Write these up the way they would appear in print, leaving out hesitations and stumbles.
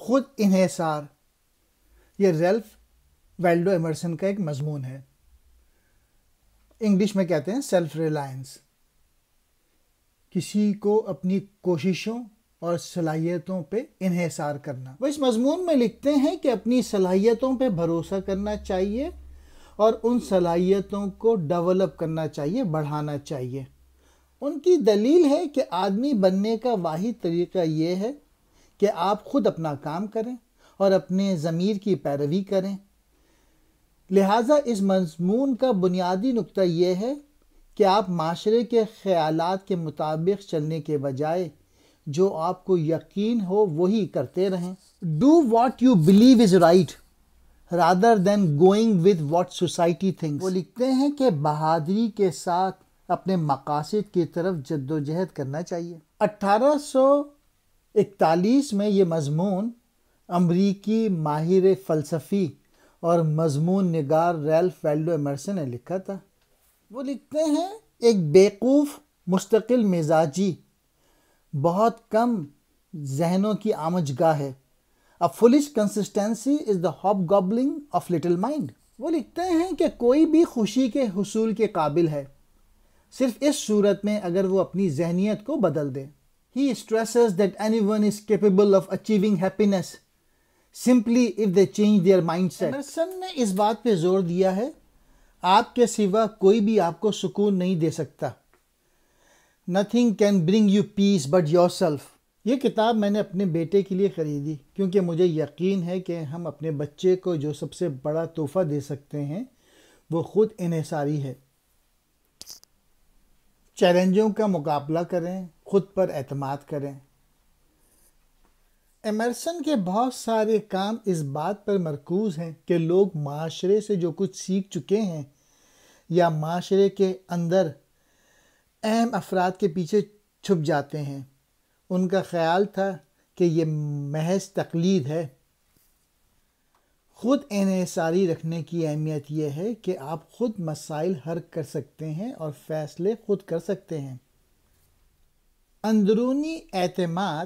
خود انحصار، یہ ریلف والڈو ایمرسن کا ایک مضمون ہے۔ انگلش میں کہتے ہیں سیلف ریلائنس، کسی کو اپنی کوششوں اور صلاحیتوں پہ انحصار کرنا۔ وہ اس مضمون میں لکھتے ہیں کہ اپنی صلاحیتوں پہ بھروسہ کرنا چاہیے اور ان صلاحیتوں کو ڈیولپ کرنا چاہیے، بڑھانا چاہیے۔ ان کی دلیل ہے کہ آدمی بننے کا واحد طریقہ یہ ہے کہ آپ خود اپنا کام کریں اور اپنے ضمیر کی پیروی کریں۔ لہٰذا اس مضمون کا بنیادی نقطہ یہ ہے کہ آپ معاشرے کے خیالات کے مطابق چلنے کے بجائے جو آپ کو یقین ہو وہی کرتے رہیں۔ Do what you believe is right rather than going with what society thinks۔ وہ لکھتے ہیں کہ بہادری کے ساتھ اپنے مقاصد کی طرف جدوجہد کرنا چاہیے۔ 1841 میں یہ مضمون امریکی ماہر فلسفی اور مضمون نگار ریلف والڈو ایمرسن نے لکھا تھا۔ وہ لکھتے ہیں ایک بیوقوف مستقل مزاجی بہت کم ذہنوں کی آمج گاہ ہے۔ A foolish consistency is the hobgoblin of little mind۔ وہ لکھتے ہیں کہ کوئی بھی خوشی کے حصول کے قابل ہے صرف اس صورت میں اگر وہ اپنی ذہنیت کو بدل دے۔ He stresses that anyone is capable of achieving happiness simply if they change their mindset۔ Emerson نے اس بات پہ زور دیا ہے آپ کے سوا کوئی بھی آپ کو سکون نہیں دے سکتا۔ Nothing can bring you peace but yourself۔ یہ کتاب میں نے اپنے بیٹے کے لیے خریدی کیونکہ مجھے یقین ہے کہ ہم اپنے بچے کو جو سب سے بڑا تحفہ دے سکتے ہیں وہ خود انحصاری ہے۔ چیلنجوں کا مقابلہ کریں، خود پر اعتماد کریں۔ ایمرسن کے بہت سارے کام اس بات پر مرکوز ہیں کہ لوگ معاشرے سے جو کچھ سیکھ چکے ہیں یا معاشرے کے اندر اہم افراد کے پیچھے چھپ جاتے ہیں۔ ان کا خیال تھا کہ یہ محض تقلید ہے۔ خود انحصاری رکھنے کی اہمیت یہ ہے کہ آپ خود مسائل حل کر سکتے ہیں اور فیصلے خود کر سکتے ہیں۔ اندرونی اعتماد،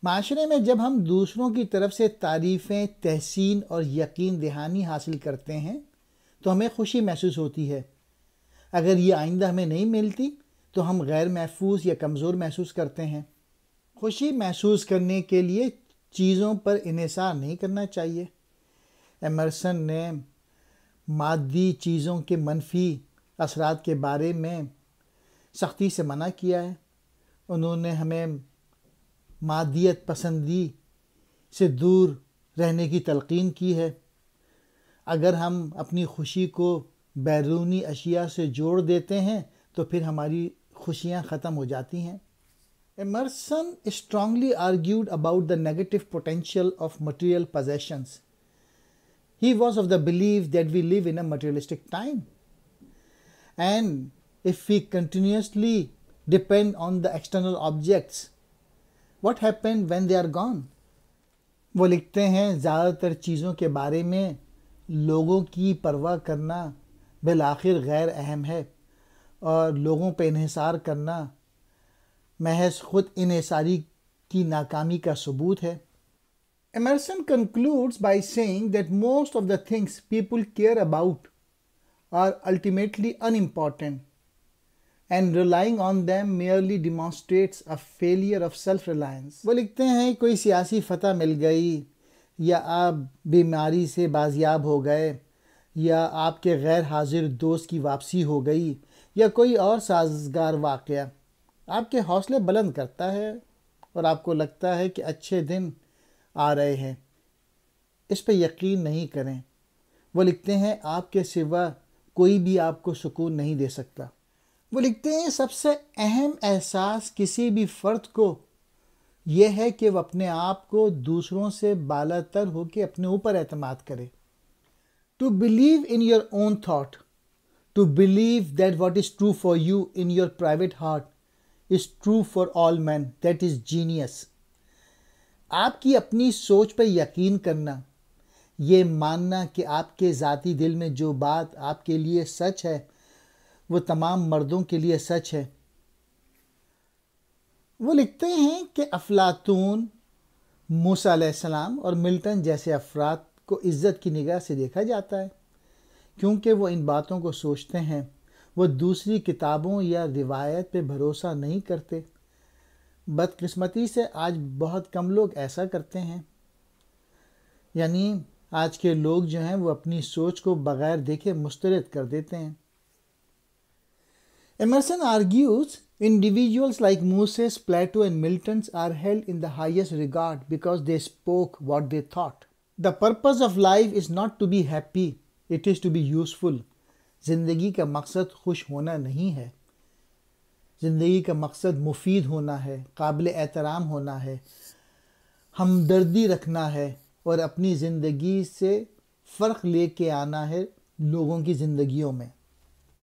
معاشرے میں جب ہم دوسروں کی طرف سے تعریفیں، تحسین اور یقین دہانی حاصل کرتے ہیں تو ہمیں خوشی محسوس ہوتی ہے۔ اگر یہ آئندہ ہمیں نہیں ملتی تو ہم غیر محفوظ یا کمزور محسوس کرتے ہیں۔ خوشی محسوس کرنے کے لیے چیزوں پر انحصار نہیں کرنا چاہیے۔ ایمرسن نے مادی چیزوں کے منفی اثرات کے بارے میں سختی سے منع کیا ہے۔ انہوں نے ہمیں مادیت پسندی سے دور رہنے کی تلقین کی ہے۔ اگر ہم اپنی خوشی کو بیرونی اشیاء سے جوڑ دیتے ہیں تو پھر ہماری خوشیاں ختم ہو جاتی ہیں۔ Emerson strongly argued about the negative potential of material possessions۔ He was of the belief that we live in a materialistic time, and if we continuously depend on the external objects, what happens when they are gone؟ وہ لکھتے ہیں زیادہ تر چیزوں کے بارے میں لوگوں کی پرواہ کرنا بالآخر غیر اہم ہے اور لوگوں پہ انحصار کرنا محض خود انحصاری کی ناکامی کا ثبوت ہے۔ Emerson concludes by saying that most of the things people care about are ultimately unimportant, and relying on them merely demonstrates a failure of self-reliance۔ وہ لکھتے ہیں کوئی سیاسی فتح مل گئی یا آپ بیماری سے بازیاب ہو گئے یا آپ کے غیر حاضر دوست کی واپسی ہو گئی یا کوئی اور سازگار واقعہ آپ کے حوصلے بلند کرتا ہے اور آپ کو لگتا ہے کہ اچھے دن آ رہے ہیں۔ اس پہ یقین نہیں کریں۔ وہ لکھتے ہیں آپ کے سوا کوئی بھی آپ کو سکون نہیں دے سکتا۔ وہ لکھتے ہیں سب سے اہم احساس کسی بھی فرد کو یہ ہے کہ وہ اپنے آپ کو دوسروں سے بالا تر ہو کے اپنے اوپر اعتماد کرے۔ To believe in your own thought, to believe that what is true for you in your private heart is true for all men, that is genius۔ آپ کی اپنی سوچ پر یقین کرنا، یہ ماننا کہ آپ کے ذاتی دل میں جو بات آپ کے لیے سچ ہے وہ تمام مردوں کے لیے سچ ہے۔ وہ لکھتے ہیں کہ افلاطون، موسیٰ علیہ السلام اور ملٹن جیسے افراد کو عزت کی نگاہ سے دیکھا جاتا ہے کیونکہ وہ ان باتوں کو سوچتے ہیں۔ وہ دوسری کتابوں یا روایت پہ بھروسہ نہیں کرتے۔ بدقسمتی سے آج بہت کم لوگ ایسا کرتے ہیں، یعنی آج کے لوگ جو ہیں وہ اپنی سوچ کو بغیر دیکھے مسترد کر دیتے ہیں۔ Emerson argues individuals like Moses, Plato and Milton are held in the highest regard because they spoke what they thought. The purpose of life is not to be happy, it is to be useful. زندگی کا مقصد خوش ہونا نہیں ہے، زندگی کا مقصد مفید ہونا ہے، قابل احترام ہونا ہے، ہمدردی رکھنا ہے اور اپنی زندگی سے فرق لے کے آنا ہے لوگوں کی زندگیوں میں۔